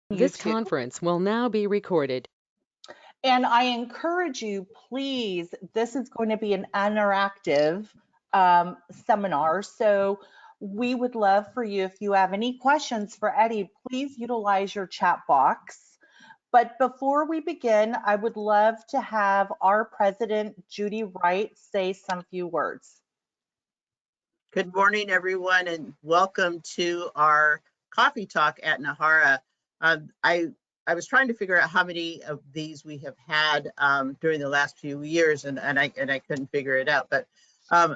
This YouTube. conference will now be recorded. And I encourage you, please, this is going to be an interactive seminar. So we would love for you, if you have any questions for Eddie, please utilize your chat box. But before we begin, I would love to have our president, Judy Wright, say some few words. Good morning, everyone, and welcome to our coffee talk at Nahara. I was trying to figure out how many of these we have had during the last few years, and I couldn't figure it out. But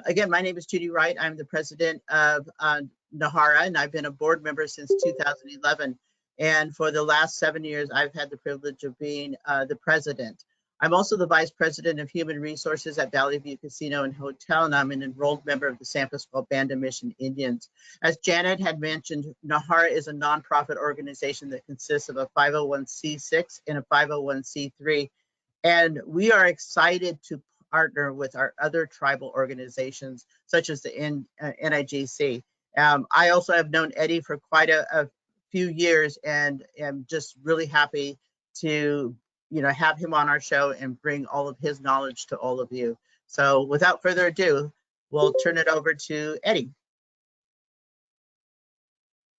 again, my name is Judy Wright. I'm the president of Nahara, and I've been a board member since 2011. And for the last 7 years, I've had the privilege of being the president. I'm also the Vice President of Human Resources at Valley View Casino and Hotel, and I'm an enrolled member of the San Pasqual Band of Mission Indians. As Janet had mentioned, Nahara is a nonprofit organization that consists of a 501c6 and a 501c3, and we are excited to partner with our other tribal organizations, such as the NIGC. I also have known Eddie for quite a few years, and am just really happy to have him on our show and bring all of his knowledge to all of you. So without further ado, we'll turn it over to Eddie.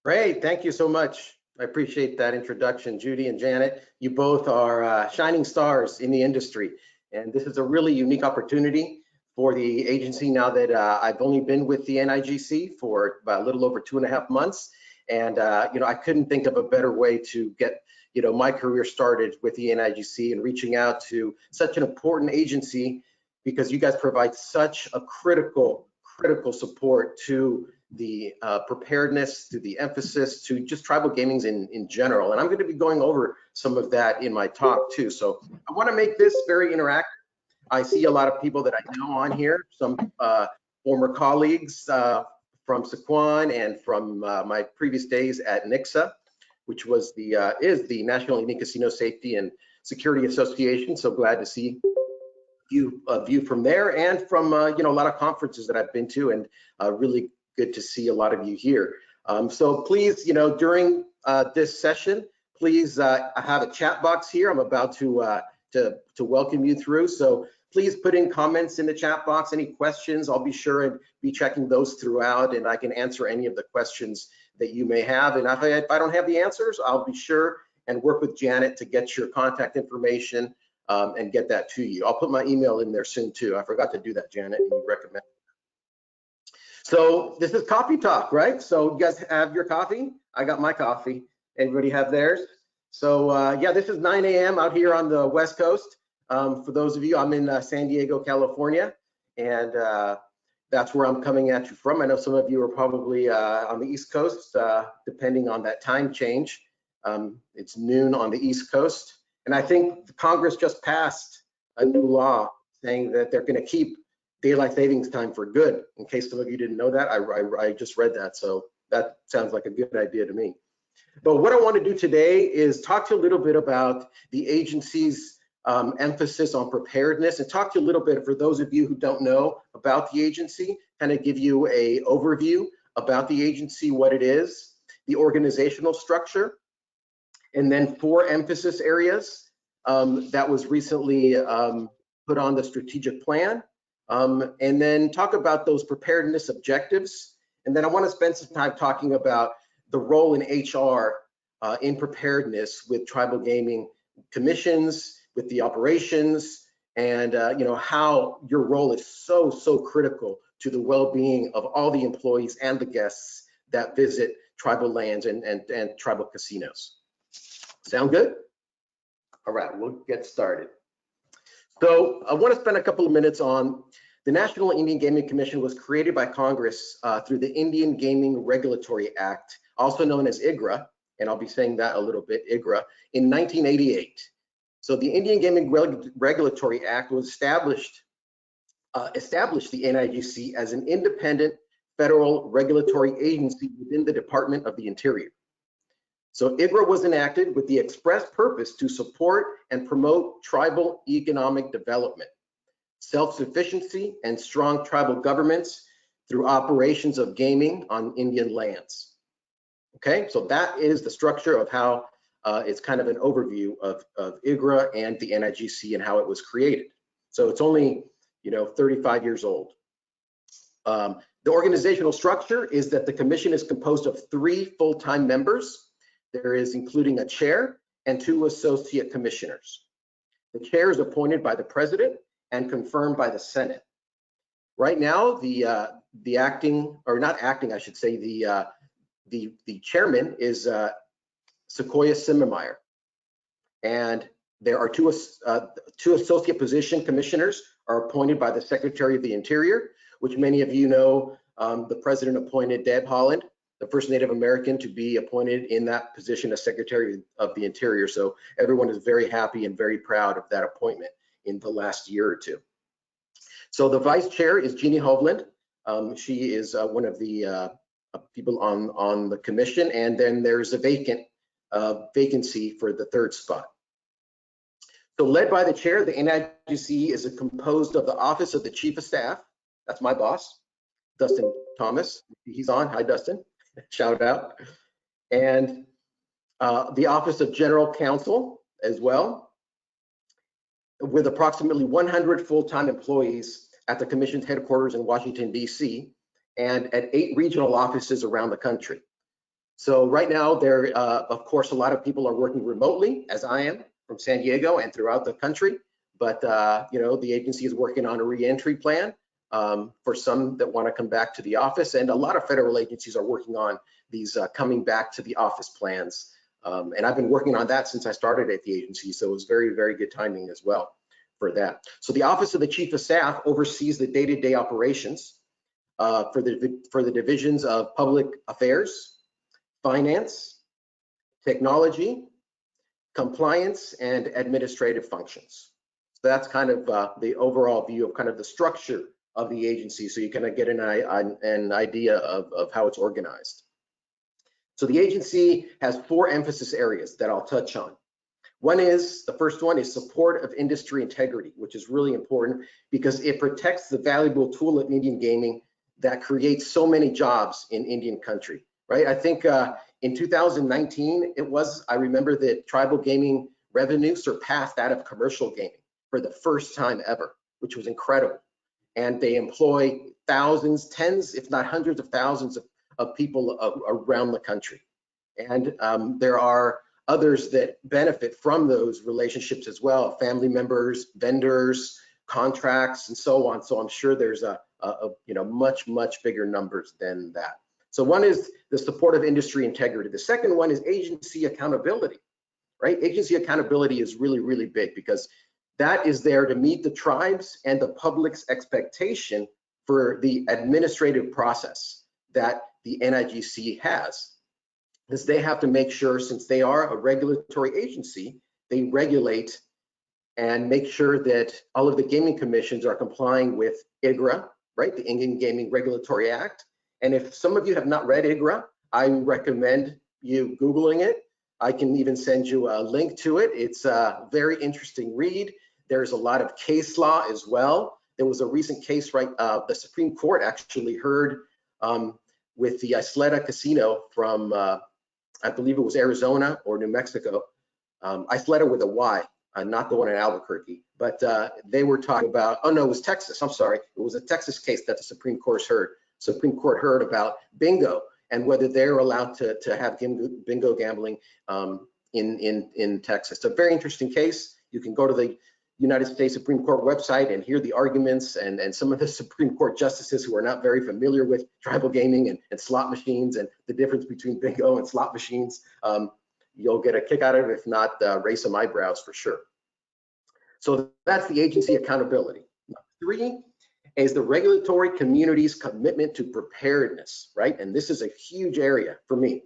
Great, thank you so much. I appreciate that introduction, Judy and Janet. You both are shining stars in the industry, and this is a really unique opportunity for the agency now that I've only been with the NIGC for about a little over 2.5 months. And I couldn't think of a better way to get my career started with the NIGC and reaching out to such an important agency, because you guys provide such a critical support to the preparedness, to the emphasis, to just tribal gaming in general. And I'm going to be going over some of that in my talk too. So I want to make this very interactive. I see a lot of people that I know on here, some former colleagues from Sequan and from my previous days at NIGC, which was is the National Indian Casino Safety and Security Association. So glad to see a view from there, and from a lot of conferences that I've been to, and really good to see a lot of you here. So please, during this session, please, I have a chat box here. I'm about to welcome you through. So please put in comments in the chat box, any questions. I'll be sure and be checking those throughout, and I can answer any of the questions that you may have. And if I don't have the answers, I'll be sure and work with Janet to get your contact information and get that to you. I'll put my email in there soon too. I forgot to do that, Janet, and you recommend. So this is coffee talk, right? So you guys have your coffee? I got my coffee. Everybody have theirs? So yeah, this is 9 a.m. out here on the West Coast. For those of you, I'm in San Diego, California, and that's where I'm coming at you from. I know some of you are probably on the East Coast, depending on that time change. It's noon on the East Coast. And I think Congress just passed a new law saying that they're going to keep daylight savings time for good. In case some of you didn't know that, I just read that. So that sounds like a good idea to me. But what I want to do today is talk to you a little bit about the agency's emphasis on preparedness, and talk to you a little bit, for those of you who don't know about the agency, kind of give you a overview about the agency, what it is, the organizational structure, and then 4 emphasis areas that was recently put on the strategic plan, and then talk about those preparedness objectives. And then I want to spend some time talking about the role in HR in preparedness with tribal gaming commissions, with the operations, and how your role is so critical to the well-being of all the employees and the guests that visit tribal lands and tribal casinos. Sound good? All right, we'll get started. So I want to spend a couple of minutes on the National Indian Gaming Commission. Was created by Congress through the Indian Gaming Regulatory Act, also known as IGRA, and I'll be saying that a little bit, IGRA, in 1988. So the Indian Gaming Regulatory Act was established the NIGC as an independent federal regulatory agency within the Department of the Interior. So IGRA was enacted with the express purpose to support and promote tribal economic development, self-sufficiency, and strong tribal governments through operations of gaming on Indian lands. Okay, so that is the structure of how it's kind of an overview of IGRA and the NIGC and how it was created. So it's only, 35 years old. The organizational structure is that the commission is composed of 3 full-time members. There is including a chair and 2 associate commissioners. The chair is appointed by the president and confirmed by the Senate. Right now, the acting, or not acting, I should say, the chairman is Sequoia Simmermeyer, and there are 2 associate position commissioners are appointed by the Secretary of the Interior, which many of you know. The president appointed Deb Haaland, the first Native American, to be appointed in that position as Secretary of the Interior. So everyone is very happy and very proud of that appointment in the last year or 2. So the vice chair is Jeannie Hovland. She is one of the people on the commission, and then there's a vacancy for the 3rd spot. So led by the chair, the NIGC is composed of the Office of the Chief of Staff. That's my boss, Dustin Thomas. He's on. Hi, Dustin. Shout out. And the Office of General Counsel as well, with approximately 100 full-time employees at the commission's headquarters in Washington, D.C., and at 8 regional offices around the country. So right now, of course, a lot of people are working remotely, as I am, from San Diego and throughout the country. But the agency is working on a re-entry plan for some that want to come back to the office, and a lot of federal agencies are working on these coming back to the office plans. And I've been working on that since I started at the agency, so it was very, very good timing as well for that. So the Office of the Chief of Staff oversees the day-to-day operations for the divisions of public affairs, finance, technology, compliance, and administrative functions. So that's kind of the overall view of kind of the structure of the agency, so you kind of get an idea of how it's organized. So the agency has 4 emphasis areas that I'll touch on. The first one is support of industry integrity, which is really important because it protects the valuable tool of Indian gaming that creates so many jobs in Indian country, right? I think in 2019, I remember that tribal gaming revenue surpassed that of commercial gaming for the first time ever, which was incredible. And they employ thousands, tens, if not hundreds of thousands of people around the country. And there are others that benefit from those relationships as well, family members, vendors, contracts, and so on. So I'm sure there's a much bigger numbers than that. So one is the support of industry integrity. The second one is agency accountability, right? Agency accountability is really, really big because that is there to meet the tribes and the public's expectation for the administrative process that the NIGC has. Because they have to make sure, since they are a regulatory agency, they regulate and make sure that all of the gaming commissions are complying with IGRA, right? The Indian Gaming Regulatory Act. And if some of you have not read IGRA, I recommend you Googling it. I can even send you a link to it. It's a very interesting read. There's a lot of case law as well. There was a recent case, right? The Supreme Court actually heard with the Isleta Casino from, I believe it was Arizona or New Mexico. Isleta with a Y, not the one in Albuquerque. But they were talking about, oh no, it was Texas, I'm sorry. It was a Texas case that the Supreme Court heard about bingo and whether they're allowed to have bingo gambling in Texas. It's a very interesting case. You can go to the United States Supreme Court website and hear the arguments and some of the Supreme Court justices who are not very familiar with tribal gaming and slot machines and the difference between bingo and slot machines. You'll get a kick out of it, if not raise some eyebrows for sure. So that's the agency accountability. 3 is the regulatory community's commitment to preparedness, right? And this is a huge area for me.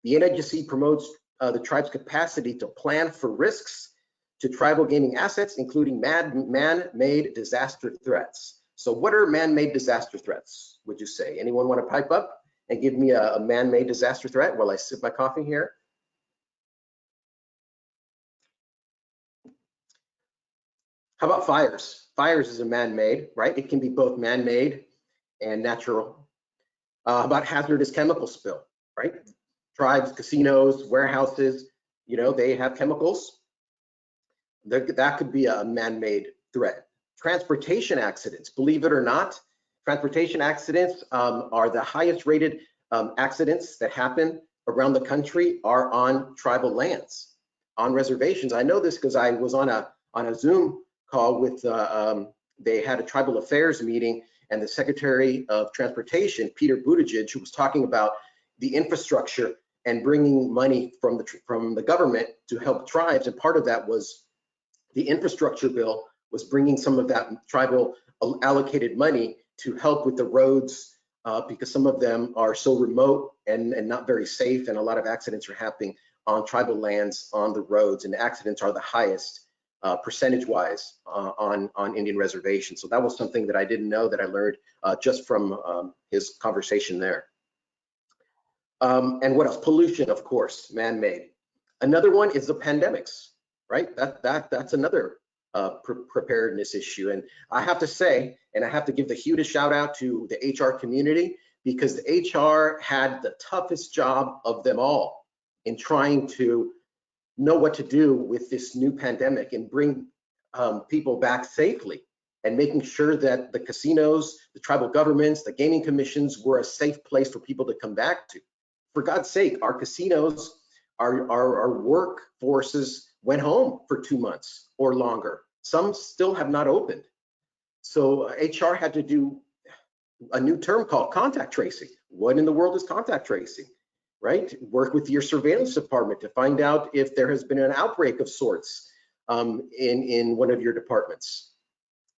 The NIGC promotes the tribe's capacity to plan for risks to tribal gaming assets, including man-made disaster threats. So what are man-made disaster threats, would you say? Anyone want to pipe up and give me a man-made disaster threat while I sip my coffee here? How about fires? Fires is a man-made, right? It can be both man-made and natural. How about hazardous chemical spill, right? Tribes, casinos, warehouses, You know, they have chemicals. That could be a man-made threat. Transportation accidents, believe it or not, transportation accidents are the highest rated accidents that happen around the country are on tribal lands, on reservations. I know this because I was on a Zoom call with, they had a tribal affairs meeting, and the Secretary of Transportation, Peter Buttigieg, who was talking about the infrastructure and bringing money from the government to help tribes, and part of that was the infrastructure bill was bringing some of that tribal allocated money to help with the roads because some of them are so remote and not very safe, and a lot of accidents are happening on tribal lands on the roads, and the accidents are the highest percentage-wise on Indian reservations. So that was something that I didn't know, that I learned just from his conversation there. And what else? Pollution, of course, man-made. Another one is the pandemics, right? That's another preparedness issue. And I have to say, and I have to give the hugest shout out to the HR community, because the HR had the toughest job of them all in trying to know what to do with this new pandemic and bring people back safely, and making sure that the casinos, the tribal governments, the gaming commissions were a safe place for people to come back to. For God's sake, our casinos, our workforces went home for 2 months or longer. Some still have not opened. So HR had to do a new term called contact tracing. What in the world is contact tracing, right? Work with your surveillance department to find out if there has been an outbreak of sorts in one of your departments.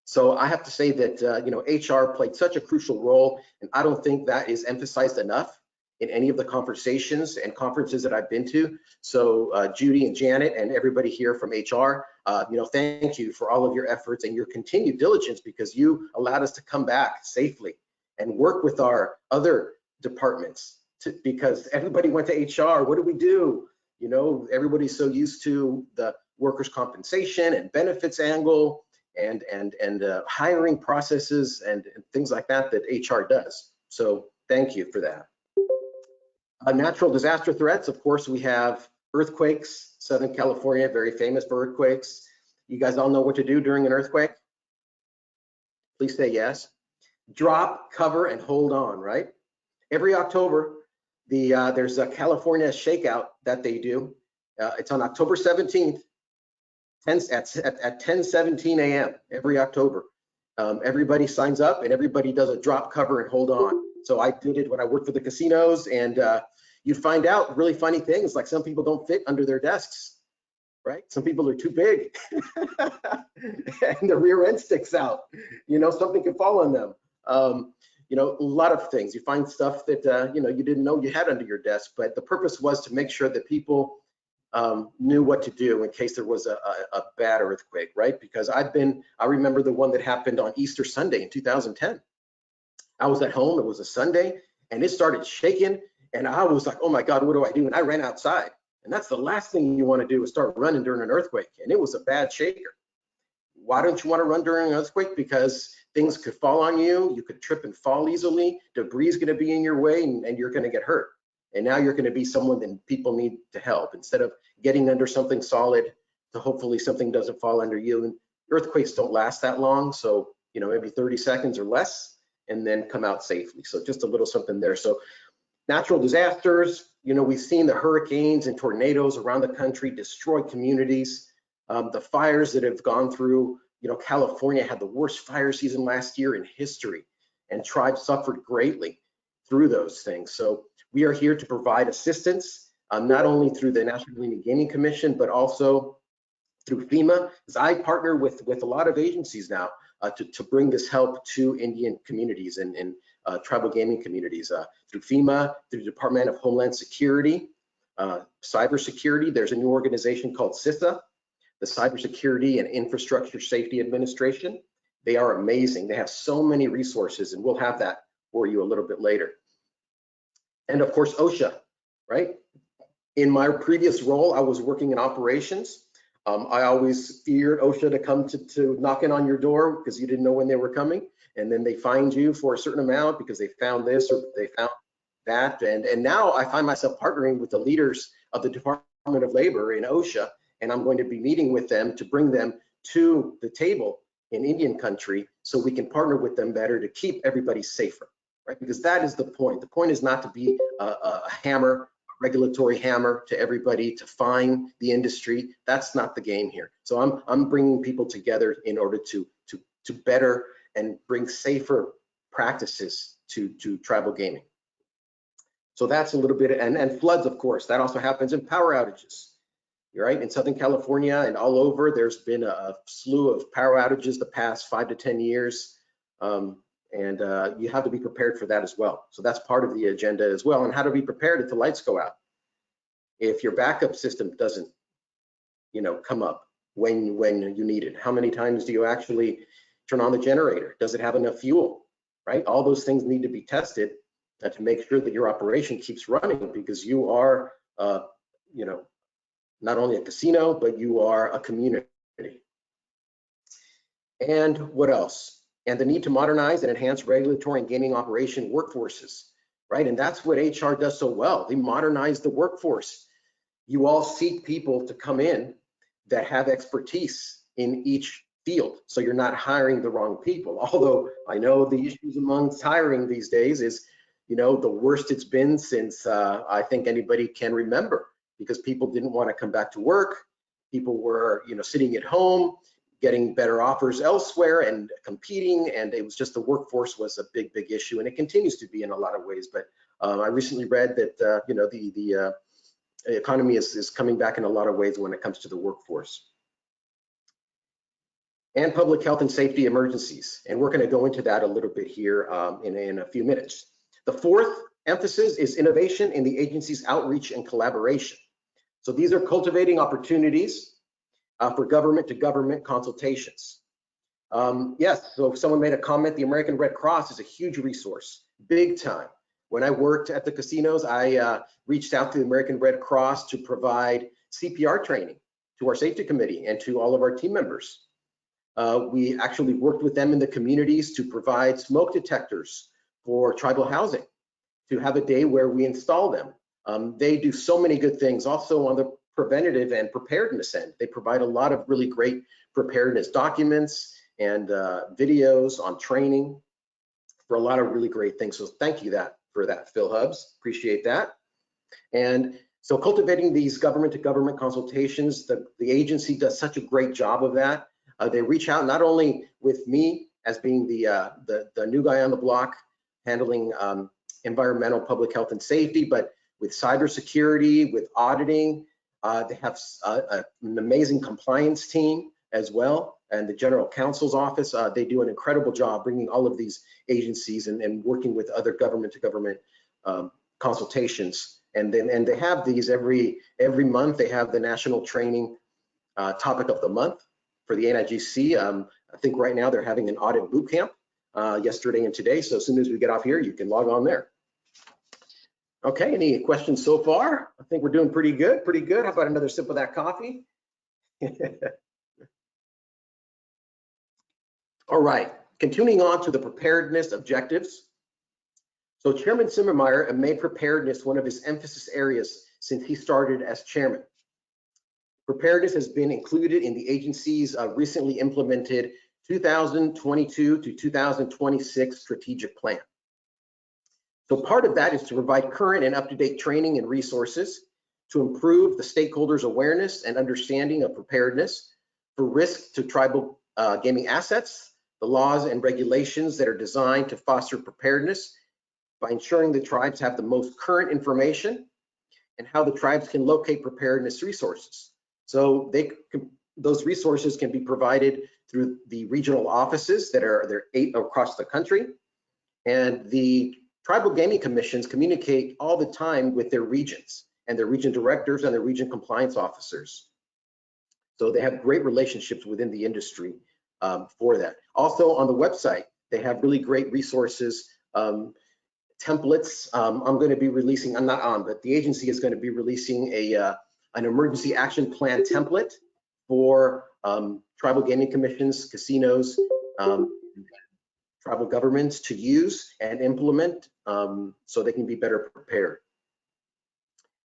So I have to say that you know, HR played such a crucial role, and I don't think that is emphasized enough in any of the conversations and conferences that I've been to. So Judy and Janet and everybody here from HR, you know, thank you for all of your efforts and your continued diligence, because you allowed us to come back safely and work with our other departments because everybody went to HR. What do we do? You know, everybody's so used to the workers' compensation and benefits angle and hiring processes and things like that HR does. So thank you for that. Natural disaster threats, of course, we have earthquakes. Southern California, very famous for earthquakes. You guys all know what to do during an earthquake? Please say yes. Drop, cover, and hold on, right? Every October, there's a California shakeout that they do. It's on October 17th, at 10:17 a.m. every October. Everybody signs up and everybody does a drop, cover, and hold on. So I did it when I worked for the casinos, and you find out really funny things, like some people don't fit under their desks, right? Some people are too big and the rear end sticks out. You know, something can fall on them. You know, a lot of things. You find stuff that, you know, you didn't know you had under your desk, but the purpose was to make sure that people knew what to do in case there was a bad earthquake, right? Because I remember the one that happened on Easter Sunday in 2010. I was at home, it was a Sunday, and it started shaking, and I was like, oh my God, what do I do? And I ran outside, and that's the last thing you want to do, is start running during an earthquake, and it was a bad shaker. Why don't you want to run during an earthquake? Because things could fall on you, you could trip and fall easily, debris is going to be in your way, and you're going to get hurt. And now you're going to be someone that people need to help, instead of getting under something solid to hopefully something doesn't fall under you. And earthquakes don't last that long, so, you know, maybe 30 seconds or less, and then come out safely. So just a little something there. So natural disasters, you know, we've seen the hurricanes and tornadoes around the country destroy communities. The fires that have gone through, you know, California had the worst fire season last year in history, and tribes suffered greatly through those things. So we are here to provide assistance, not only through the National Indian Gaming Commission, but also through FEMA, because I partner with a lot of agencies now to bring this help to Indian communities and tribal gaming communities, through FEMA, through the Department of Homeland Security, cybersecurity. There's a new organization called CISA, the Cybersecurity and Infrastructure Safety Administration. They are amazing. They have so many resources, and we'll have that for you a little bit later. And of course, OSHA, right? In my previous role, I was working in operations. I always feared OSHA to come to knocking on your door, because you didn't know when they were coming, and then they fined you for a certain amount because they found this or they found that. And now I find myself partnering with the leaders of the Department of Labor in OSHA, and I'm going to be meeting with them to bring them to the table in Indian country so we can partner with them better to keep everybody safer, right? Because that is the point. The point is not to be a hammer, a regulatory hammer to everybody to fine the industry. That's not the game here. So I'm bringing people together in order to better and bring safer practices to tribal gaming. So that's a little bit, and floods, of course, that also happens in power outages. Right, in Southern California and all over, there's been a slew of power outages the past 5 to 10 years, and you have to be prepared for that as well. So that's part of the agenda as well, and how to be prepared if the lights go out. If your backup system doesn't, come up when you need it, how many times do you actually turn on the generator? Does it have enough fuel? Right, all those things need to be tested to make sure that your operation keeps running, because you are, not only a casino, but you are a community. And what else? And the need to modernize and enhance regulatory and gaming operation workforces, right? And that's what HR does so well. They modernize the workforce. You all seek people to come in that have expertise in each field, so you're not hiring the wrong people. Although I know the issues amongst hiring these days is, the worst it's been since I think anybody can remember, because people didn't want to come back to work. People were, sitting at home, getting better offers elsewhere and competing. And it was just, the workforce was a big, big issue. And it continues to be in a lot of ways. But I recently read that, the economy is coming back in a lot of ways when it comes to the workforce. And public health and safety emergencies. And we're going to go into that a little bit here in a few minutes. The fourth emphasis is innovation in the agency's outreach and collaboration. So these are cultivating opportunities for government-to-government consultations. Yes, so if someone made a comment, the American Red Cross is a huge resource, big time. When I worked at the casinos, I reached out to the American Red Cross to provide CPR training to our safety committee and to all of our team members. We actually worked with them in the communities to provide smoke detectors for tribal housing, to have a day where we install them. They do so many good things. Also on the preventative and preparedness end, they provide a lot of really great preparedness documents and videos on training for a lot of really great things. So thank you for that, Phil Hubbs. Appreciate that. And so cultivating these government-to-government consultations, the agency does such a great job of that. They reach out not only with me as being the new guy on the block handling environmental, public health, and safety, but with cybersecurity, with auditing. They have an amazing compliance team as well, and the general counsel's office. They do an incredible job bringing all of these agencies and working with other government-to-government consultations. And they have these every month. They have the national training topic of the month for the NIGC. I think right now they're having an audit boot camp yesterday and today. So as soon as we get off here, you can log on there. Okay, any questions so far? I think we're doing pretty good, How about another sip of that coffee? All right, continuing on to the preparedness objectives. So Chairman Simmermeyer made preparedness one of his emphasis areas since he started as chairman. Preparedness has been included in the agency's recently implemented 2022 to 2026 strategic plan. So part of that is to provide current and up-to-date training and resources to improve the stakeholders' awareness and understanding of preparedness for risk to tribal gaming assets, the laws and regulations that are designed to foster preparedness by ensuring the tribes have the most current information, and how the tribes can locate preparedness resources. So those resources can be provided through the regional offices there are 8 across the country, and the tribal gaming commissions communicate all the time with their regions and their region directors and their region compliance officers. So they have great relationships within the industry for that. Also on the website, they have really great resources, templates. I'm going to be releasing, I'm not on, but the agency is going to be releasing an emergency action plan template for tribal gaming commissions, casinos, tribal governments to use and implement so they can be better prepared.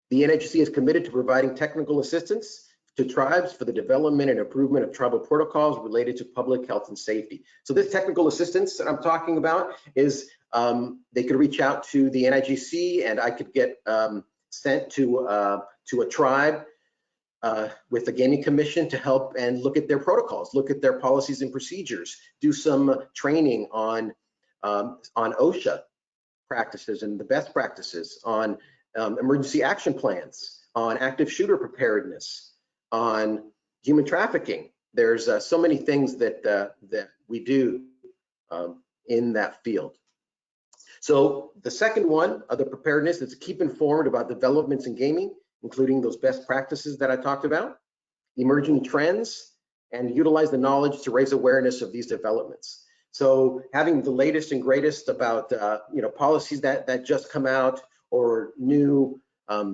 The NIGC is committed to providing technical assistance to tribes for the development and improvement of tribal protocols related to public health and safety. So this technical assistance that I'm talking about is they could reach out to the NIGC, and I could get sent to a tribe with the Gaming Commission to help and look at their protocols, look at their policies and procedures, do some training on OSHA practices and the best practices, on emergency action plans, on active shooter preparedness, on human trafficking. There's so many things that we do in that field. So the second one of the preparedness is to keep informed about developments in gaming, including those best practices that I talked about, emerging trends, and utilize the knowledge to raise awareness of these developments. So having the latest and greatest about policies that just come out, or new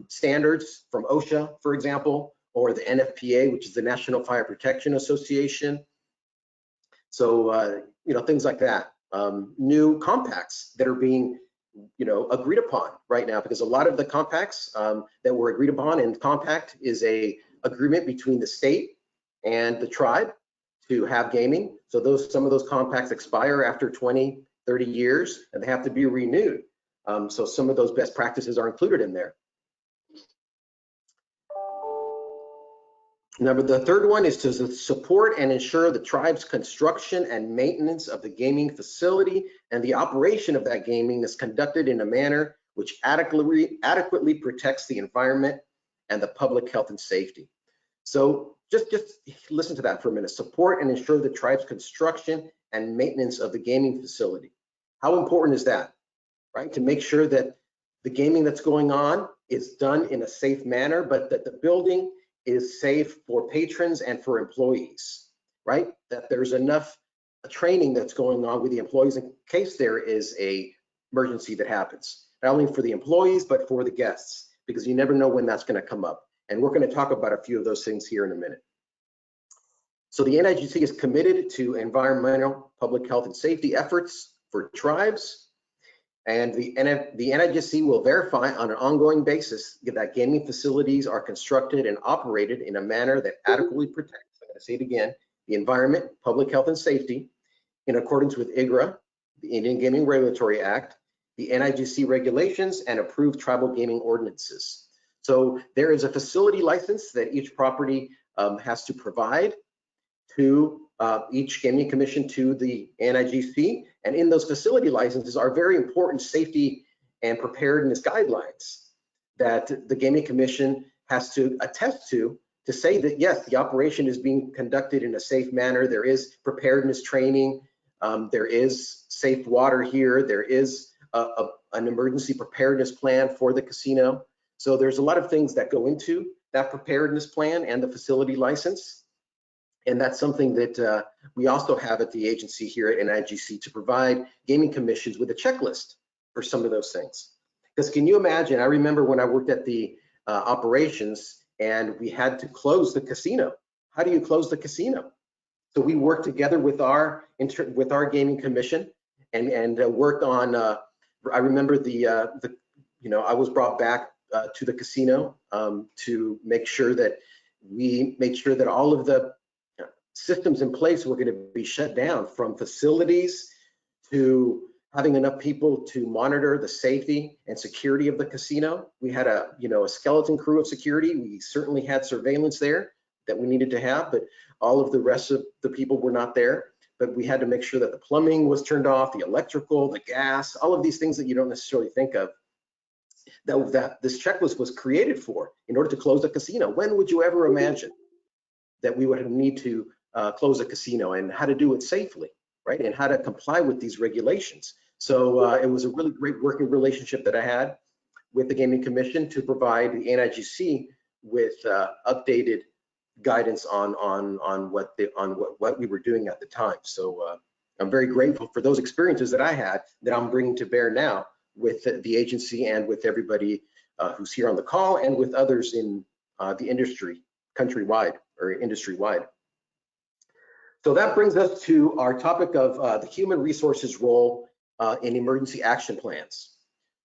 standards from OSHA, for example, or the NFPA, which is the National Fire Protection Association. So things like that. New compacts that are being agreed upon right now, because a lot of the compacts that were agreed upon, and compact is a agreement between the state and the tribe to have gaming. So some of those compacts expire after 20, 30 years, and they have to be renewed. So some of those best practices are included in there. The third one is to support and ensure the tribe's construction and maintenance of the gaming facility, and the operation of that gaming is conducted in a manner which adequately protects the environment and the public health and safety. So just listen to that for a minute. Support and ensure the tribe's construction and maintenance of the gaming facility. How important is that, right? To make sure that the gaming that's going on is done in a safe manner, but that the building is safe for patrons and for employees, right? That there's enough training that's going on with the employees in case there is a emergency that happens, not only for the employees, but for the guests, because you never know when that's going to come up. And we're going to talk about a few of those things here in a minute. So the NIGC is committed to environmental, public health, and safety efforts for tribes. And the NIGC will verify on an ongoing basis that gaming facilities are constructed and operated in a manner that adequately protects, I'm going to say it again, the environment, public health, and safety in accordance with IGRA, the Indian Gaming Regulatory Act, the NIGC regulations, and approved tribal gaming ordinances. So there is a facility license that each property has to provide to each gaming commission, to the NIGC, and in those facility licenses are very important safety and preparedness guidelines that the gaming commission has to attest to say that yes, the operation is being conducted in a safe manner. There is preparedness training, there is safe water here, there is an emergency preparedness plan for the casino. So there's a lot of things that go into that preparedness plan and the facility license. And that's something that we also have at the agency here at NIGC to provide gaming commissions with a checklist for some of those things. Because can you imagine, I remember when I worked at the operations and we had to close the casino. How do you close the casino? So we worked together with our gaming commission and worked on, I remember I was brought back to the casino to make sure that we made sure that all of the systems in place were going to be shut down, from facilities to having enough people to monitor the safety and security of the casino. We had a skeleton crew of security. We certainly had surveillance there that we needed to have, but all of the rest of the people were not there. But we had to make sure that the plumbing was turned off, the electrical, the gas, all of these things that you don't necessarily think of, that this checklist was created for in order to close a casino. When would you ever imagine that we would need to close a casino, and how to do it safely, right? And how to comply with these regulations. So it was a really great working relationship that I had with the Gaming Commission to provide the NIGC with updated guidance on what we were doing at the time. So I'm very grateful for those experiences that I had that I'm bringing to bear now with the agency and with everybody who's here on the call, and with others in the industry, countrywide or industry-wide. So that brings us to our topic of the human resources role in emergency action plans.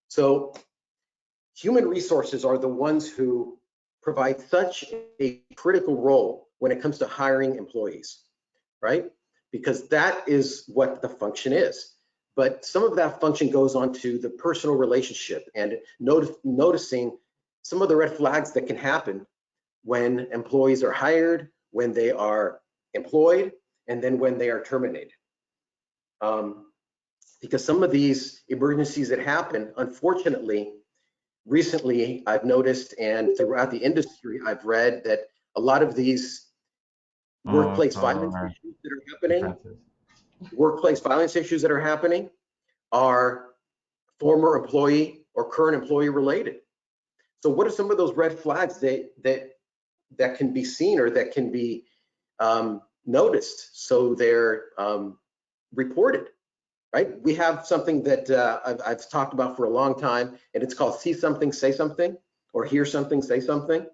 So human resources are the ones who provide such a critical role when it comes to hiring employees, right? Because that is what the function is. But some of that function goes on to the personal relationship and noticing some of the red flags that can happen when employees are hired, when they are employed, and then when they are terminated. Because some of these emergencies that happen, unfortunately, recently I've noticed, and throughout the industry, I've read that a lot of these workplace violence issues that are happening, are former employee or current employee related. So what are some of those red flags that can be seen or that can be noticed so they're reported, right? We have something that I've talked about for a long time, and it's called see something, say something, or hear something, say something,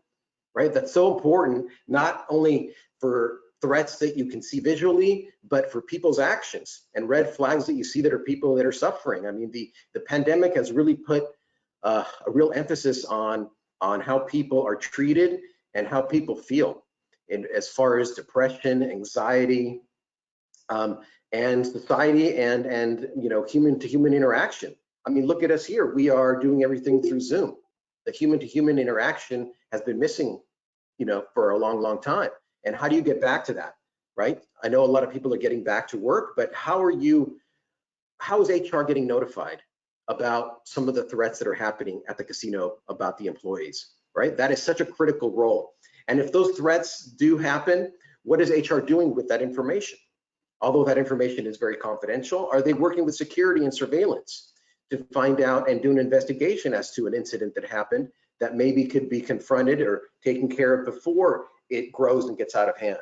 right? That's so important, not only for threats that you can see visually, but for people's actions and red flags that you see that are people that are suffering. I mean, the pandemic has really put a real emphasis on how people are treated and how people feel, and as far as depression, anxiety, and society and human to human interaction. I mean, look at us here. We are doing everything through Zoom. The human to human interaction has been missing, for a long, long time. And how do you get back to that, right? I know a lot of people are getting back to work, but how is HR getting notified about some of the threats that are happening at the casino about the employees, right? That is such a critical role. And if those threats do happen, what is HR doing with that information? Although that information is very confidential, are they working with security and surveillance to find out and do an investigation as to an incident that happened that maybe could be confronted or taken care of before it grows and gets out of hand?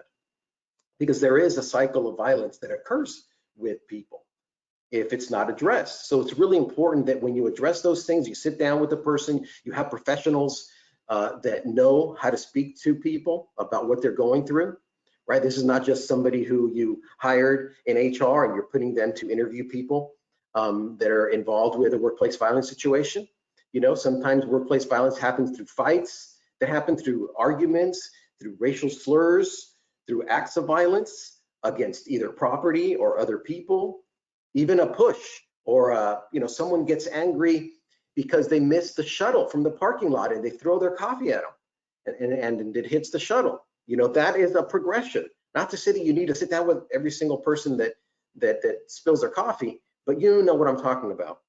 Because there is a cycle of violence that occurs with people if it's not addressed. So it's really important that when you address those things, you sit down with the person, you have professionals that know how to speak to people about what they're going through, right? This is not just somebody who you hired in HR and you're putting them to interview people that are involved with a workplace violence situation. Sometimes workplace violence happens through fights, that happen through arguments, through racial slurs, through acts of violence against either property or other people, even a push, or someone gets angry because they missed the shuttle from the parking lot and they throw their coffee at them and it hits the shuttle. That is a progression. Not to say that you need to sit down with every single person that spills their coffee, but you know what I'm talking about.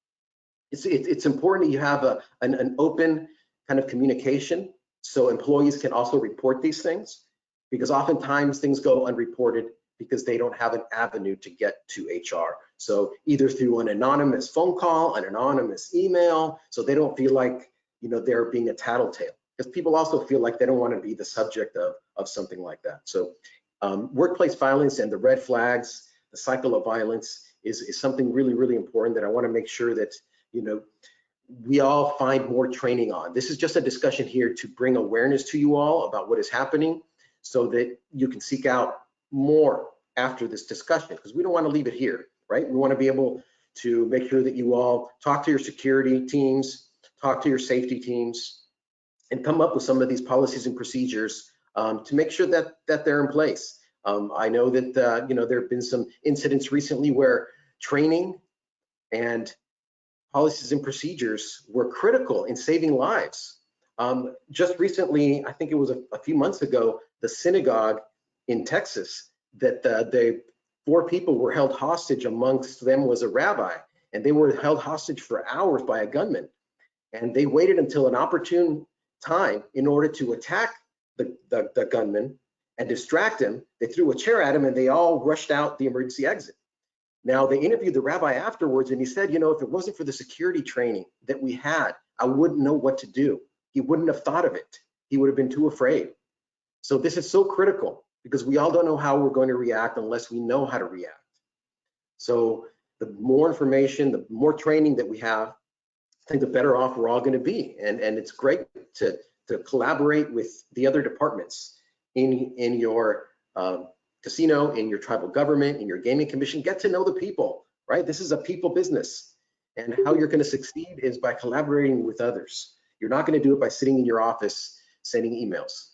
It's important that you have an open kind of communication so employees can also report these things, because oftentimes things go unreported because they don't have an avenue to get to HR. So either through an anonymous phone call, an anonymous email, so they don't feel like they're being a tattletale. Because people also feel like they don't want to be the subject of something like that. So workplace violence and the red flags, the cycle of violence is something really, really important that I want to make sure that we all find more training on. This is just a discussion here to bring awareness to you all about what is happening so that you can seek out more after this discussion, because we don't want to leave it here, right? We want to be able to make sure that you all talk to your security teams, talk to your safety teams, and come up with some of these policies and procedures to make sure that they're in place. I know that there have been some incidents recently where training and policies and procedures were critical in saving lives. Just recently, I think it was a few months ago, the synagogue in Texas, that the 4 people were held hostage. Amongst them was a rabbi, and they were held hostage for hours by a gunman. And they waited until an opportune time in order to attack the gunman and distract him. They threw a chair at him and they all rushed out the emergency exit. Now, they interviewed the rabbi afterwards, and he said, if it wasn't for the security training that we had, I wouldn't know what to do. He wouldn't have thought of it. He would have been too afraid. So this is so critical, because we all don't know how we're going to react unless we know how to react. So the more information, the more training that we have, I think the better off we're all going to be. And it's great to collaborate with the other departments in your casino, in your tribal government, in your gaming commission. Get to know the people, right? This is a people business, and how you're going to succeed is by collaborating with others. You're not going to do it by sitting in your office sending emails.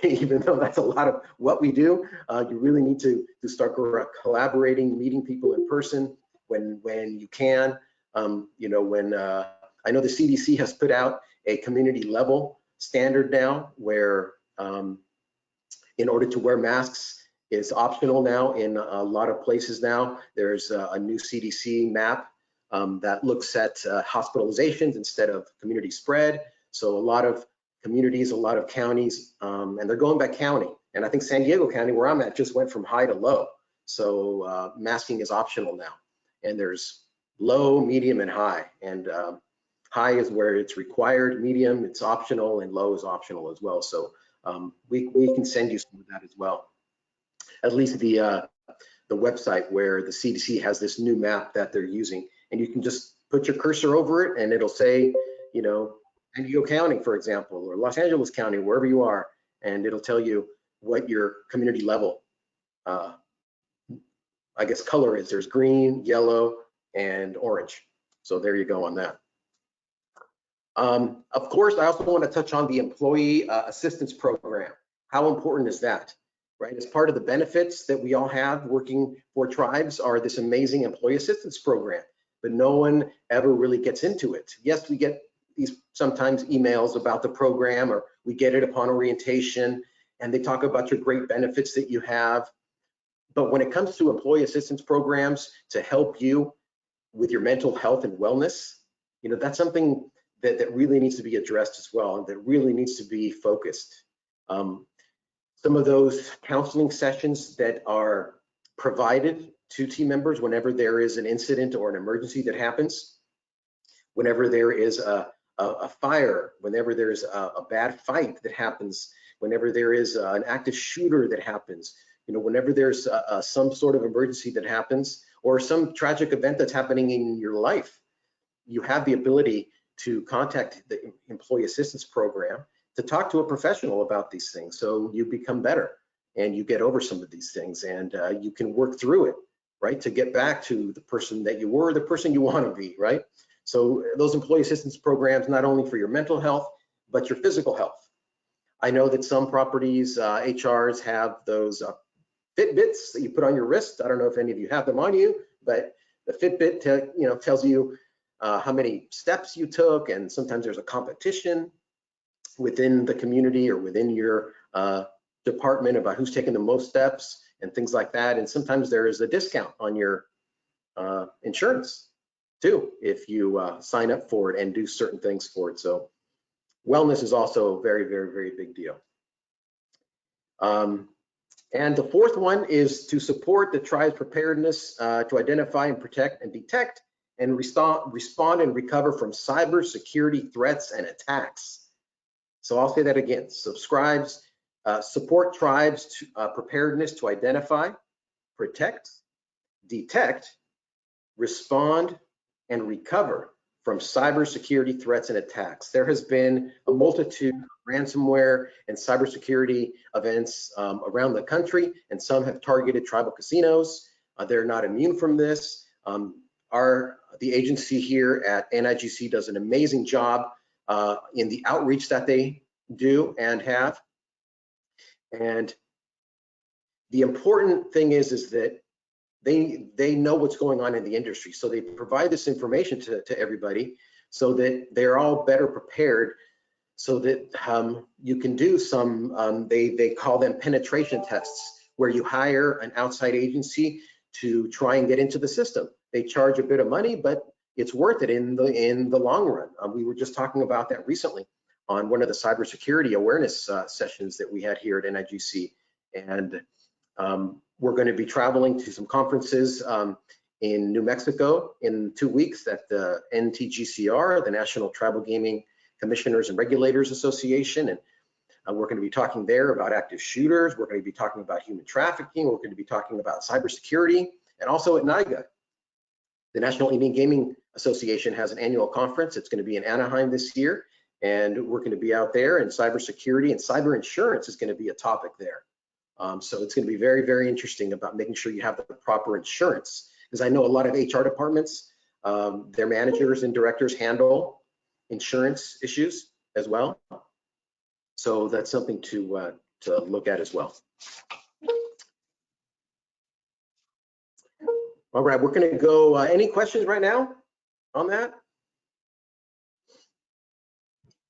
Even though that's a lot of what we do, you really need to start collaborating, meeting people in person when you can. You know, when I know the CDC has put out a community level standard now where in order to wear masks is optional now in a lot of places now. There's a new CDC map that looks at hospitalizations instead of community spread. So a lot of communities, a lot of counties, and they're going by county. And I think San Diego County, where I'm at, just went from high to low. So masking is optional now. And there's low, medium, and high. And high is where it's required, medium, it's optional, and low is optional as well. So we can send you some of that as well. At least the website where the CDC has this new map that they're using. And you can just put your cursor over it and it'll say, you know, San Diego County, for example, or Los Angeles County, wherever you are, and it'll tell you what your community level, I guess, color is. There's green, yellow, and orange. So there you go on that. Of course, I also want to touch on the employee assistance program. How important is that, right? As part of the benefits that we all have working for tribes are this amazing employee assistance program, but no one ever really gets into it. Yes, we get these sometimes emails about the program, or we get it upon orientation, and they talk about your great benefits that you have. But when it comes to employee assistance programs to help you with your mental health and wellness, you know, that's something that really needs to be addressed as well, and that really needs to be focused. Some of those counseling sessions that are provided to team members whenever there is an incident or an emergency that happens, whenever there is a fire, whenever there's a bad fight that happens, whenever there is an active shooter that happens, you know, whenever there's some sort of emergency that happens, or some tragic event that's happening in your life, you have the ability to contact the employee assistance program to talk to a professional about these things, so you become better and you get over some of these things, and you can work through it, right, to get back to the person that you were, the person you want to be, right? So those employee assistance programs, not only for your mental health, but your physical health. I know that some properties, HRs have those Fitbits that you put on your wrist. I don't know if any of you have them on you, but the Fitbit, you know, tells you how many steps you took, and sometimes there's a competition within the community or within your department about who's taking the most steps and things like that. And sometimes there is a discount on your insurance too, if you sign up for it and do certain things for it. So wellness is also a very, very, very big deal. And the fourth one is to support the tribe's preparedness to identify and protect and detect and respond and recover from cybersecurity threats and attacks. So I'll say that again. Support tribes to, preparedness to identify, protect, detect, respond, and recover from cybersecurity threats and attacks. There has been a multitude of ransomware and cybersecurity events around the country, and some have targeted tribal casinos. They're not immune from this. The agency here at NIGC does an amazing job in the outreach that they do and have. And the important thing is that they know what's going on in the industry, so they provide this information to everybody so that they're all better prepared, so that you can do some, they call them penetration tests, where you hire an outside agency to try and get into the system. They charge a bit of money, but it's worth it in the long run. We were just talking about that recently on one of the cybersecurity awareness sessions that we had here at NIGC. And we're going to be traveling to some conferences in New Mexico in 2 weeks at the NTGCR, the National Tribal Gaming Commissioners and Regulators Association. And we're going to be talking there about active shooters. We're going to be talking about human trafficking. We're going to be talking about cybersecurity. And also at NIGA, the National Indian Gaming Association has an annual conference. It's going to be in Anaheim this year. And we're going to be out there, and cybersecurity and cyber insurance is going to be a topic there. So it's going to be very, very interesting about making sure you have the proper insurance, because I know a lot of HR departments, their managers and directors handle insurance issues, as well. So that's something to look at as well. All right, we're going to go. Any questions right now on that?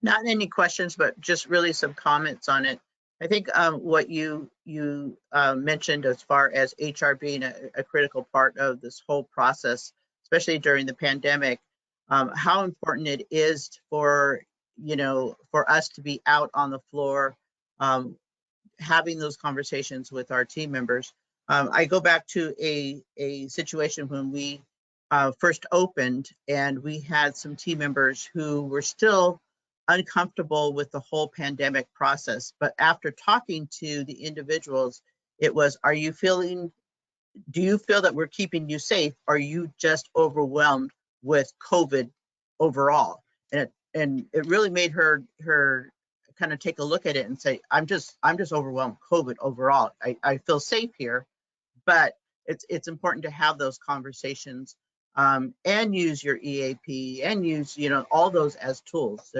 Not any questions, but just really some comments on it. I think what you mentioned as far as HR being a critical part of this whole process, especially during the pandemic, how important it is for us to be out on the floor, having those conversations with our team members. I go back to a situation when we first opened, and we had some team members who were still uncomfortable with the whole pandemic process. But after talking to the individuals, it was, do you feel that we're keeping you safe? Are you just overwhelmed with COVID overall? And it really made her kind of take a look at it and say, I'm just overwhelmed with COVID overall. I feel safe here, but it's important to have those conversations and use your EAP and use all those as tools.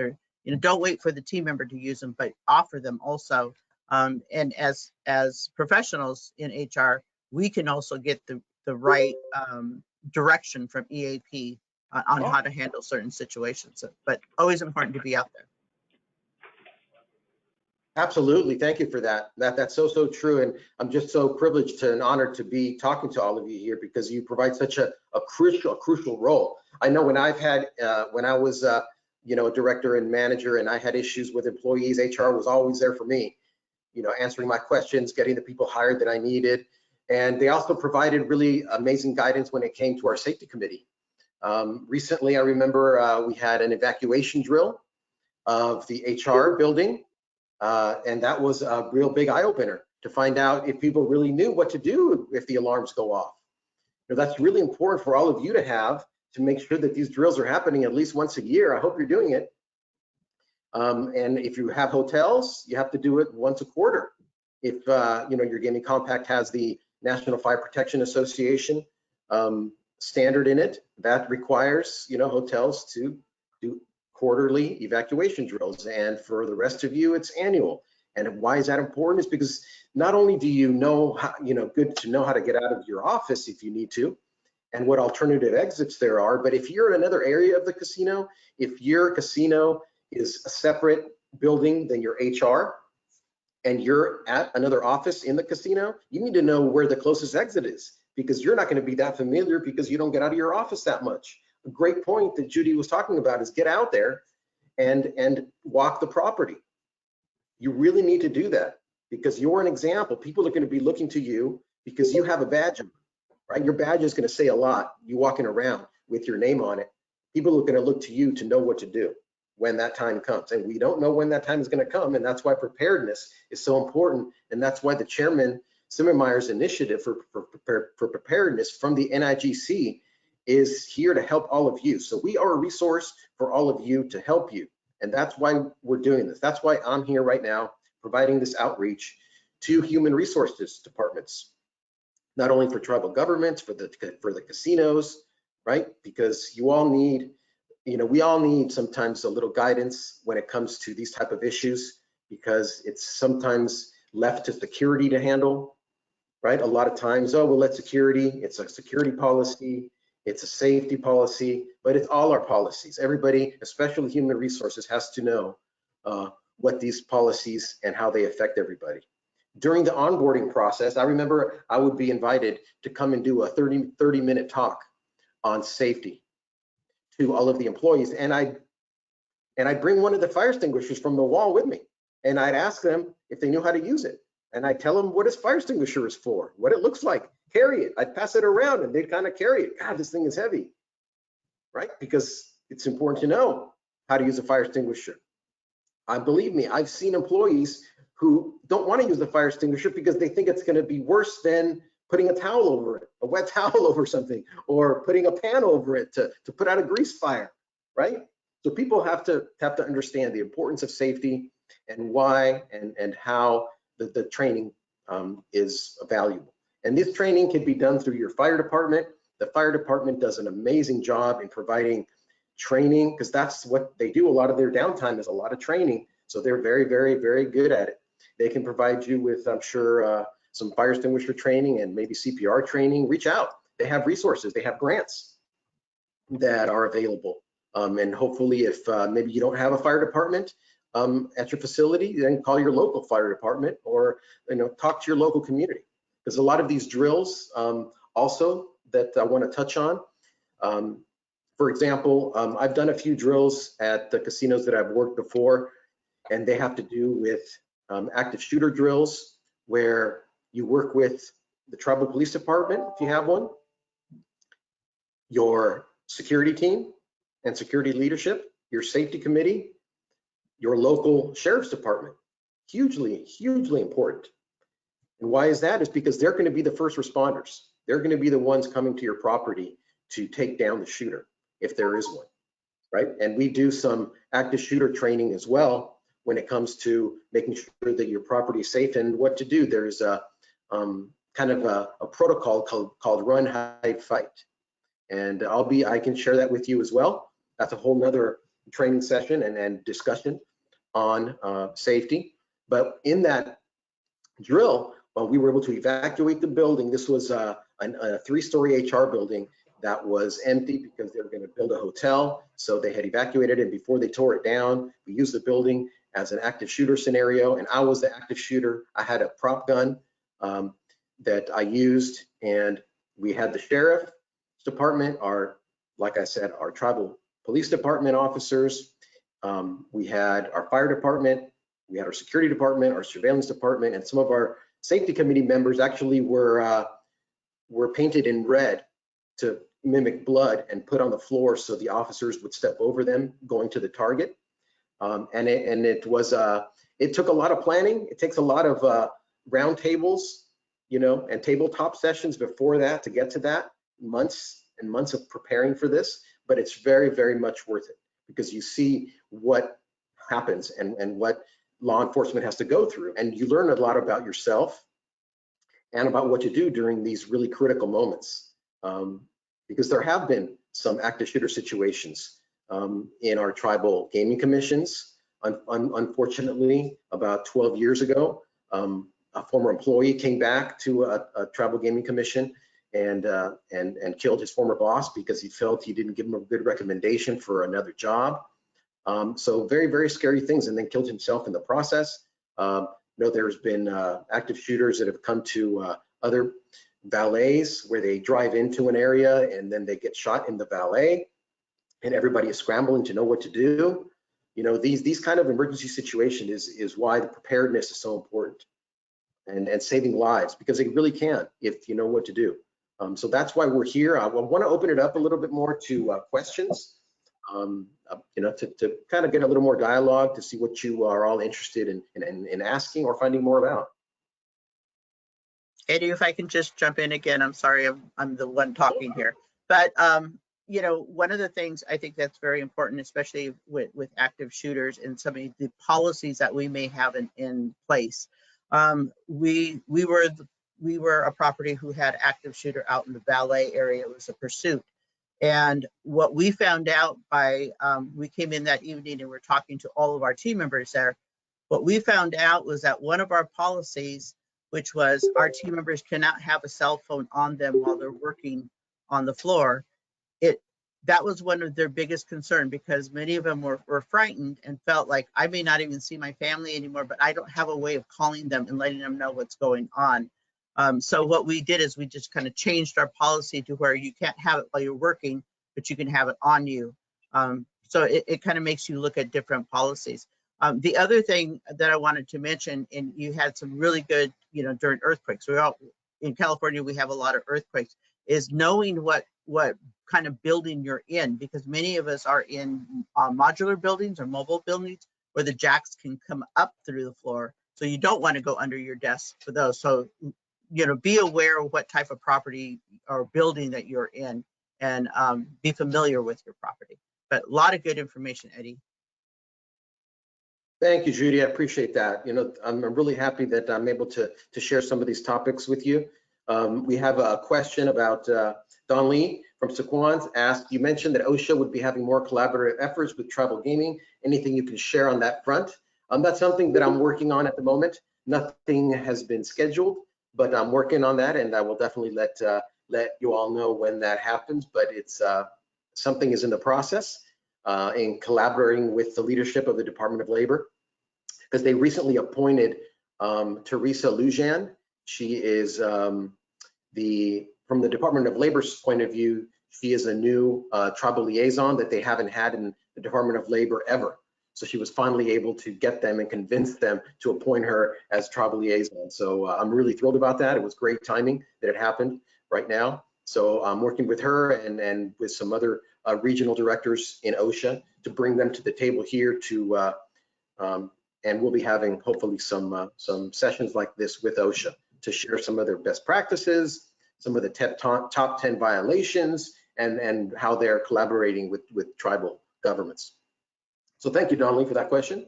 Don't wait for the team member to use them, but offer them also. And as professionals in HR, we can also get the right direction from EAP on how to handle certain situations. But always important to be out there. Absolutely, thank you for that. That's so true, and I'm just so privileged and honored to be talking to all of you here because you provide such a crucial role. I know when I've had when I was a director and manager, and I had issues with employees, HR was always there for me, answering my questions, getting the people hired that I needed, and they also provided really amazing guidance when it came to our safety committee. Recently, I remember we had an evacuation drill of the HR building. And that was a real big eye-opener to find out if people really knew what to do if the alarms go off. That's really important for all of you to have, to make sure that these drills are happening at least once a year. I hope you're doing it. And if you have hotels, you have to do it once a quarter. If your gaming compact has the National Fire Protection Association standard in it, that requires hotels to do quarterly evacuation drills, and for the rest of you, it's annual. And why is that important? Is because not only do you know how, good to know how to get out of your office if you need to, and what alternative exits there are, but if you're in another area of the casino, if your casino is a separate building than your HR, and you're at another office in the casino, you need to know where the closest exit is, because you're not going to be that familiar because you don't get out of your office that much. A great point that Judy was talking about is get out there and walk the property. You really need to do that because you're an example. People are going to be looking to you because you have a badge on, right? Your badge is going to say a lot. You walking around with your name on it. People are going to look to you to know what to do when that time comes. And we don't know when that time is going to come. And that's why preparedness is so important. And that's why the chairman Simmermeyer's initiative for preparedness from the NIGC is here to help all of you. So we are a resource for all of you to help you. And that's why we're doing this. That's why I'm here right now, providing this outreach to human resources departments, not only for tribal governments, for the casinos, right? Because you all need, we all need sometimes a little guidance when it comes to these type of issues, because it's sometimes left to security to handle, right? A lot of times, oh, we'll let security, it's a security policy, it's a safety policy, but it's all our policies. Everybody, especially human resources, has to know what these policies and how they affect everybody. During the onboarding process, I remember I would be invited to come and do a 30-minute talk on safety to all of the employees, and I'd bring one of the fire extinguishers from the wall with me, and I'd ask them if they knew how to use it, and I'd tell them what this fire extinguisher is for, what it looks like, carry it. I'd pass it around, and they'd kind of carry it. God, this thing is heavy, right? Because it's important to know how to use a fire extinguisher. Believe me, I've seen employees who don't want to use the fire extinguisher because they think it's going to be worse than putting a towel over it, a wet towel over something, or putting a pan over it to put out a grease fire, right? So people have to understand the importance of safety and why and how the training is valuable. And this training can be done through your fire department. The fire department does an amazing job in providing training, because that's what they do. A lot of their downtime is a lot of training. So they're very, very, very good at it. They can provide you with, I'm sure, some fire extinguisher training and maybe CPR training. Reach out. They have resources. They have grants that are available. And hopefully, if maybe you don't have a fire department at your facility, then call your local fire department, or talk to your local community. Because a lot of these drills also that I want to touch on. For example, I've done a few drills at the casinos that I've worked before, and they have to do with active shooter drills, where you work with the tribal police department, if you have one, your security team and security leadership, your safety committee, your local sheriff's department. Hugely, hugely important. And why is that? Is because they're going to be the first responders. They're going to be the ones coming to your property to take down the shooter, if there is one, right? And we do some active shooter training as well when it comes to making sure that your property is safe and what to do. There's a kind of a protocol called Run, Hide, Fight. And I can share that with you as well. That's a whole nother training session and discussion on safety. But in that drill, we were able to evacuate the building. This was a 3-story HR building that was empty because they were going to build a hotel. So they had evacuated it before they tore it down. We used the building as an active shooter scenario, and I was the active shooter. I had a prop gun that I used, and we had the sheriff's department, like I said, our tribal police department officers. We had our fire department, we had our security department, our surveillance department, and some of our safety committee members actually were painted in red to mimic blood and put on the floor so the officers would step over them going to the target. It took a lot of planning. It takes a lot of round tables, and tabletop sessions before that to get to that, months and months of preparing for this, but it's very, very much worth it, because you see what happens and what law enforcement has to go through, and you learn a lot about yourself and about what to do during these really critical moments, because there have been some active shooter situations in our tribal gaming commissions. Unfortunately, about 12 years ago, a former employee came back to a tribal gaming commission and killed his former boss because he felt he didn't give him a good recommendation for another job. So very, very scary things, and then killed himself in the process. There's been active shooters that have come to other valets where they drive into an area and then they get shot in the valet, and everybody is scrambling to know what to do. These kind of emergency situations is why the preparedness is so important, and saving lives, because they really can if you know what to do. So that's why we're here. I want to open it up a little bit more to questions, to kind of get a little more dialogue, to see what you are all interested in asking or finding more about. Eddie, if I can just jump in again, I'm sorry, I'm the one talking here. But, one of the things I think that's very important, especially with active shooters and some of the policies that we may have in place. We were a property who had active shooter out in the valet area. It was a pursuit. And what we found out we came in that evening and we're talking to all of our team members there. What we found out was that one of our policies, which was our team members cannot have a cell phone on them while they're working on the floor. That was one of their biggest concern, because many of them were frightened and felt like, I may not even see my family anymore, but I don't have a way of calling them and letting them know what's going on. So what we did is we just kind of changed our policy to where you can't have it while you're working, but you can have it on you. So it kind of makes you look at different policies. The other thing that I wanted to mention, and you had some really good, during earthquakes, in California, we have a lot of earthquakes, is knowing what kind of building you're in, because many of us are in modular buildings or mobile buildings where the jacks can come up through the floor. So you don't want to go under your desk for those. So, be aware of what type of property or building that you're in, and be familiar with your property. But a lot of good information, Eddie. Thank you, Judy. I appreciate that. I'm really happy that I'm able to share some of these topics with you. We have a question about Don Lee from Sequans asked, you mentioned that OSHA would be having more collaborative efforts with tribal gaming. Anything you can share on that front? That's something that I'm working on at the moment. Nothing has been scheduled, but I'm working on that, and I will definitely let you all know when that happens. But it's something is in the process in collaborating with the leadership of the Department of Labor, because they recently appointed Teresa Lujan. She is from the Department of Labor's point of view, she is a new tribal liaison that they haven't had in the Department of Labor ever. So she was finally able to get them and convince them to appoint her as tribal liaison. So I'm really thrilled about that. It was great timing that it happened right now. So I'm working with her and with some other regional directors in OSHA to bring them to the table here to, and we'll be having hopefully some sessions like this with OSHA to share some of their best practices, some of the top 10 violations, and how they're collaborating with tribal governments. So thank you, Don Lee, for that question.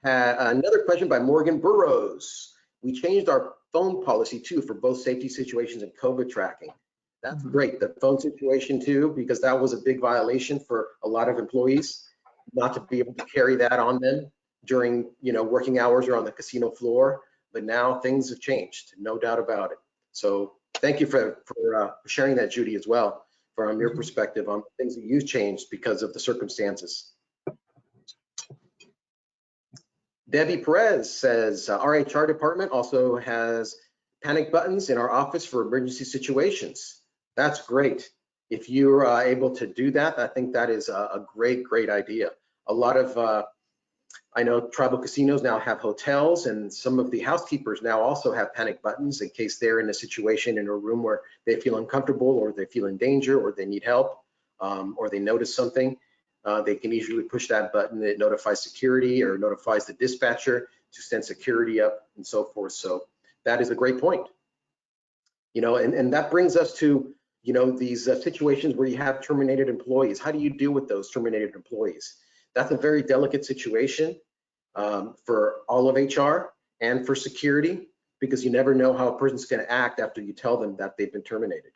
Another question by Morgan Burrows. We changed our phone policy too for both safety situations and COVID tracking. That's great, the phone situation too, because that was a big violation for a lot of employees, not to be able to carry that on them during working hours or on the casino floor. But now things have changed, no doubt about it. So thank you for sharing that, Judy, as well, from your perspective on things that you've changed because of the circumstances. Debbie Perez says, our HR department also has panic buttons in our office for emergency situations. That's great. If you're able to do that, I think that is a great idea. A lot of, I know tribal casinos now have hotels, and some of the housekeepers now also have panic buttons in case they're in a situation in a room where they feel uncomfortable, or they feel in danger, or they need help, or they notice something. They can easily push that button. It notifies security or notifies the dispatcher to send security up and so forth. So that is a great point. And that brings us to, these situations where you have terminated employees. How do you deal with those terminated employees? That's a very delicate situation for all of HR and for security, because you never know how a person's going to act after you tell them that they've been terminated.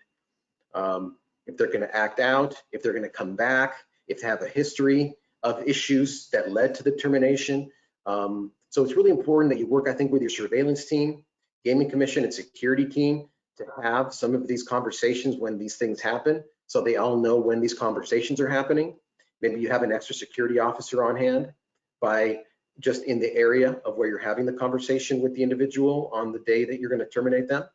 If they're going to act out, if they're going to come back, if they have a history of issues that led to the termination. So it's really important that you work, I think, with your surveillance team, gaming commission, and security team to have some of these conversations when these things happen, so they all know when these conversations are happening. Maybe you have an extra security officer on hand by just in the area of where you're having the conversation with the individual on the day that you're going to terminate them,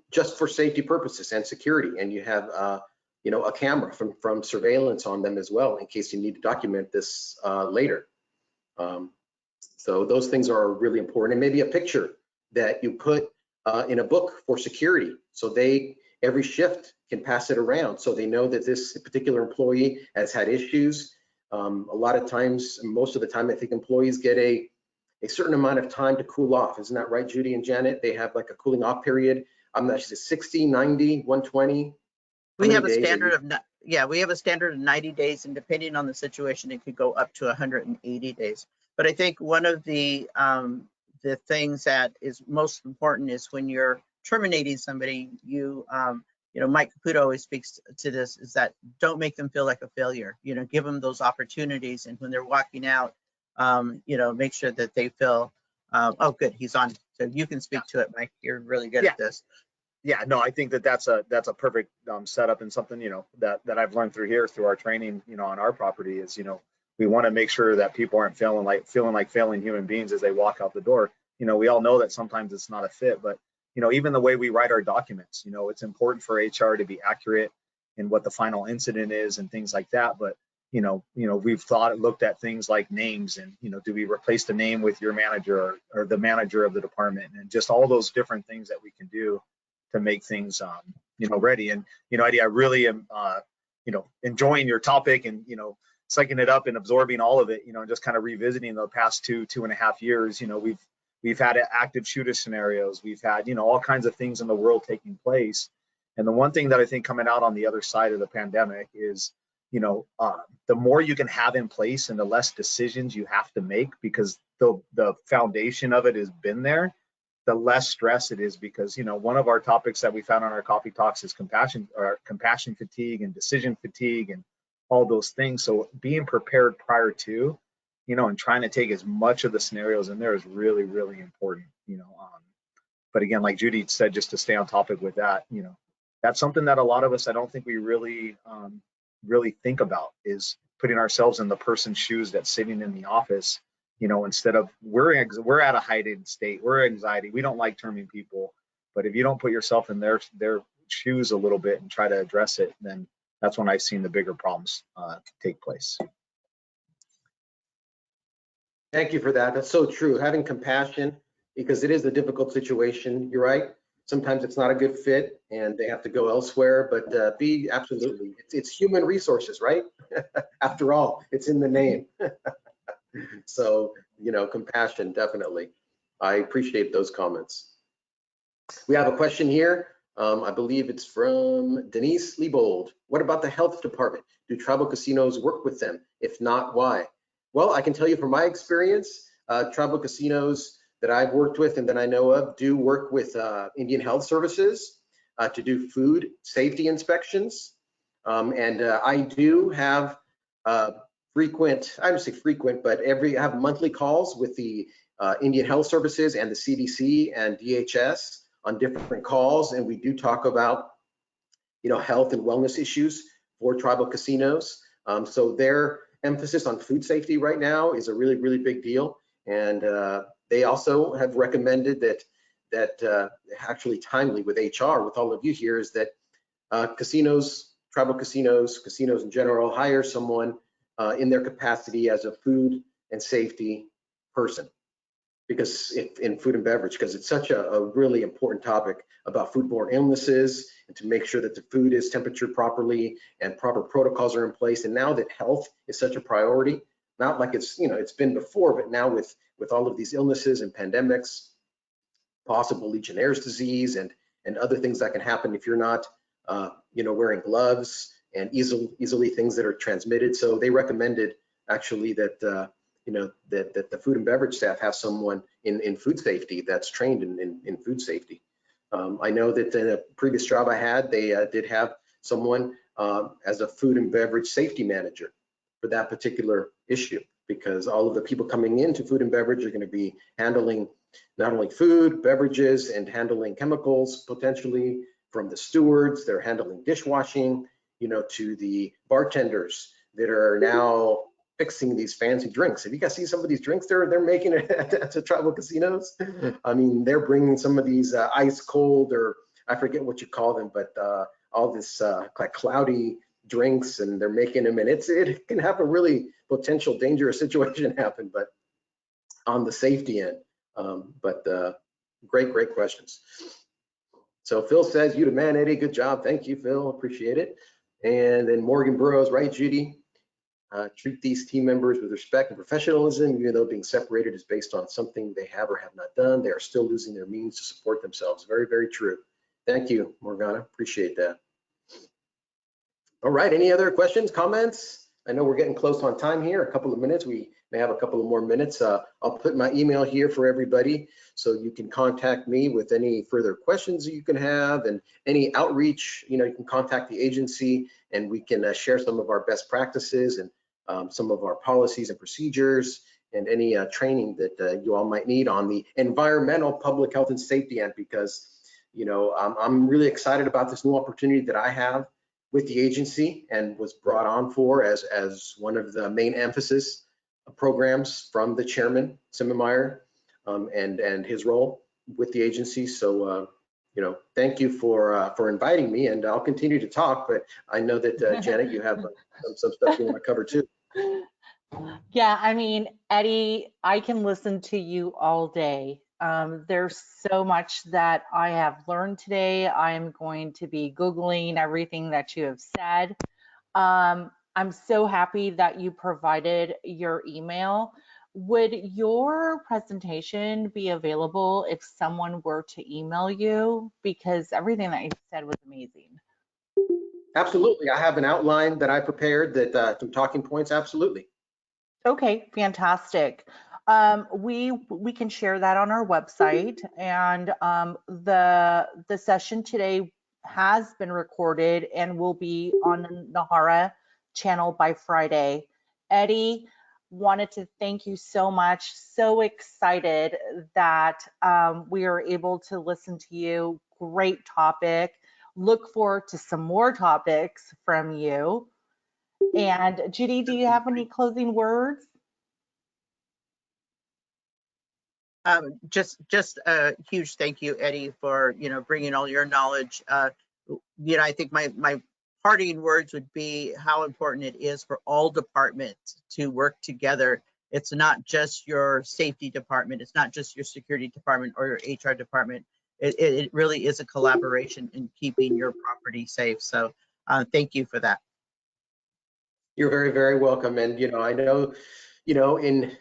just for safety purposes and security. And you have a camera from surveillance on them as well, in case you need to document this later. So those things are really important. And maybe a picture that you put in a book for security, so they every shift can pass it around, so they know that this particular employee has had issues. A lot of times, most of the time, I think employees get a certain amount of time to cool off. Isn't that right, Judy and Janet? They have like a cooling off period. I'm not sure, 60, 90, 120. We have a standard of, we have a standard of 90 days, and depending on the situation, it could go up to 180 days. But I think one of the things that is most important is when you're terminating somebody, Mike Caputo always speaks to this, is that don't make them feel like a failure. Give them those opportunities, and when they're walking out, make sure that they feel, oh, good, he's on. So you can speak to it, Mike. You're really good at this. Yeah, no, I think that's a perfect setup, and something that I've learned through our training on our property is we want to make sure that people aren't feeling like failing human beings as they walk out the door. We all know that sometimes it's not a fit, but even the way we write our documents, it's important for HR to be accurate in what the final incident is and things like that. But we've looked at things like names, and do we replace the name with your manager or the manager of the department, and just all those different things that we can do to make things ready. And Eddie, I really am enjoying your topic, and sucking it up and absorbing all of it, and just kind of revisiting the past 2.5 years. We've had active shooter scenarios, we've had all kinds of things in the world taking place. And the one thing that I think coming out on the other side of the pandemic is the more you can have in place and the less decisions you have to make, because the foundation of it has been there. the less stress it is, because, you know, one of our topics that we found on our coffee talks is compassion fatigue and decision fatigue and all those things. So being prepared prior to, you know, and trying to take as much of the scenarios in there is really, really important, you know. But again, like Judy said, just to stay on topic with that, you know, that's something that a lot of us, I don't think we really, really think about, is putting ourselves in the person's shoes that's sitting in the office. You know, instead of we're at a heightened state, we're anxiety, we don't like terming people, but if you don't put yourself in their shoes a little bit and try to address it, then that's when I've seen the bigger problems take place. Thank you for that. That's so true. Having compassion, because it is a difficult situation. You're right. Sometimes it's not a good fit and they have to go elsewhere, but absolutely, it's human resources, right? After all, it's in the name. So, you know, compassion, definitely. I appreciate those comments. We have a question here. I believe it's from Denise Liebold. What about the health department? Do tribal casinos work with them? If not, why? Well, I can tell you from my experience, tribal casinos that I've worked with and that I know of do work with Indian Health Services to do food safety inspections. I do have frequent, I would say frequent, but I have monthly calls with the Indian Health Services and the CDC and DHS on different calls, and we do talk about, you know, health and wellness issues for tribal casinos. So their emphasis on food safety right now is a really, really big deal, and they also have recommended that actually timely with HR, with all of you here, is that casinos, tribal casinos, casinos in general, hire someone in their capacity as a food and safety person, because in food and beverage, because it's such a really important topic about foodborne illnesses, and to make sure that the food is temperatured properly and proper protocols are in place. And now that health is such a priority, not like it's, you know, it's been before, but now with all of these illnesses and pandemics, possible Legionnaire's disease and other things that can happen if you're not, you know, wearing gloves, and easily things that are transmitted. So they recommended actually that you know, that the food and beverage staff have someone in food safety that's trained in food safety. I know that in a previous job I had, they did have someone as a food and beverage safety manager for that particular issue, because all of the people coming into food and beverage are going to be handling not only food, beverages, and handling chemicals potentially from the stewards. They're handling dishwashing, you know, to the bartenders that are now fixing these fancy drinks. If you guys see some of these drinks they're making at the tribal casinos, I mean, they're bringing some of these ice cold, or I forget what you call them, but all this like cloudy drinks, and they're making them, and it can have a really potential dangerous situation happen, but on the safety end. Great questions. So Phil says, you the man, Eddie, good job. Thank you, Phil, appreciate it. And then Morgan Burroughs, right, Judy? Treat these team members with respect and professionalism, even though being separated is based on something they have or have not done. They are still losing their means to support themselves. Very, very true. Thank you, Morgana, appreciate that. All right, any other questions, comments? I know we're getting close on time here, a couple of minutes. We may have a couple of more minutes. I'll put my email here for everybody, so you can contact me with any further questions you can have, and any outreach. You know, you can contact the agency, and we can share some of our best practices and some of our policies and procedures, and any training that you all might need on the environmental, public health and safety end, because, you know, I'm really excited about this new opportunity that I have with the agency, and was brought on for as one of the main emphasis programs from the chairman, Simmemeyer, and his role with the agency. So, you know, thank you for inviting me, and I'll continue to talk, but I know that Janet, you have some stuff you want to cover too. Yeah, I mean, Eddie, I can listen to you all day. There's so much that I have learned today. I'm going to be Googling everything that you have said. I'm so happy that you provided your email. Would your presentation be available if someone were to email you? Because everything that you said was amazing. Absolutely, I have an outline that I prepared, that some talking points, absolutely. Okay, fantastic. We can share that on our website, and the session today has been recorded and will be on the NAHARA channel by Friday. Eddie, wanted to thank you so much. So excited that we are able to listen to you. Great topic. Look forward to some more topics from you. And Judy, do you have any closing words? Just a huge thank you, Eddie, for, bringing all your knowledge. I think my parting words would be how important it is for all departments to work together. It's not just your safety department. It's not just your security department or your HR department. It really is a collaboration in keeping your property safe. So thank you for that. You're very, very welcome. And, I know, in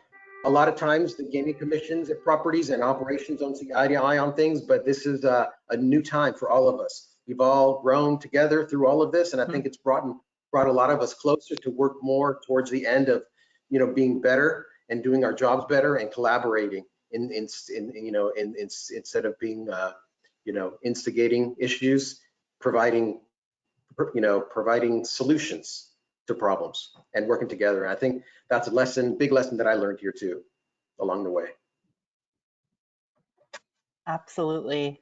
a lot of times the gaming commissions at properties and operations don't see eye to eye on things, but this is a new time for all of us. We've all grown together through all of this, and I think it's brought a lot of us closer to work more towards the end of, being better and doing our jobs better and collaborating instead of being, instigating issues, providing solutions to problems and working together. I think that's a big lesson that I learned here too, along the way. Absolutely.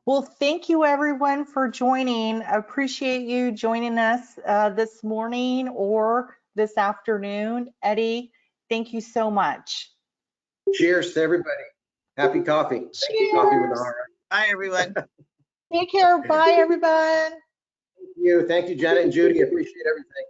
Well, thank you everyone for joining. I appreciate you joining us this morning or this afternoon. Eddie, thank you so much. Cheers to everybody. Happy coffee. Cheers. Thank you, Coffee with Nahara. Bye, everyone. Take care. Bye, everyone. Thank you, Janet and Judy. Appreciate everything.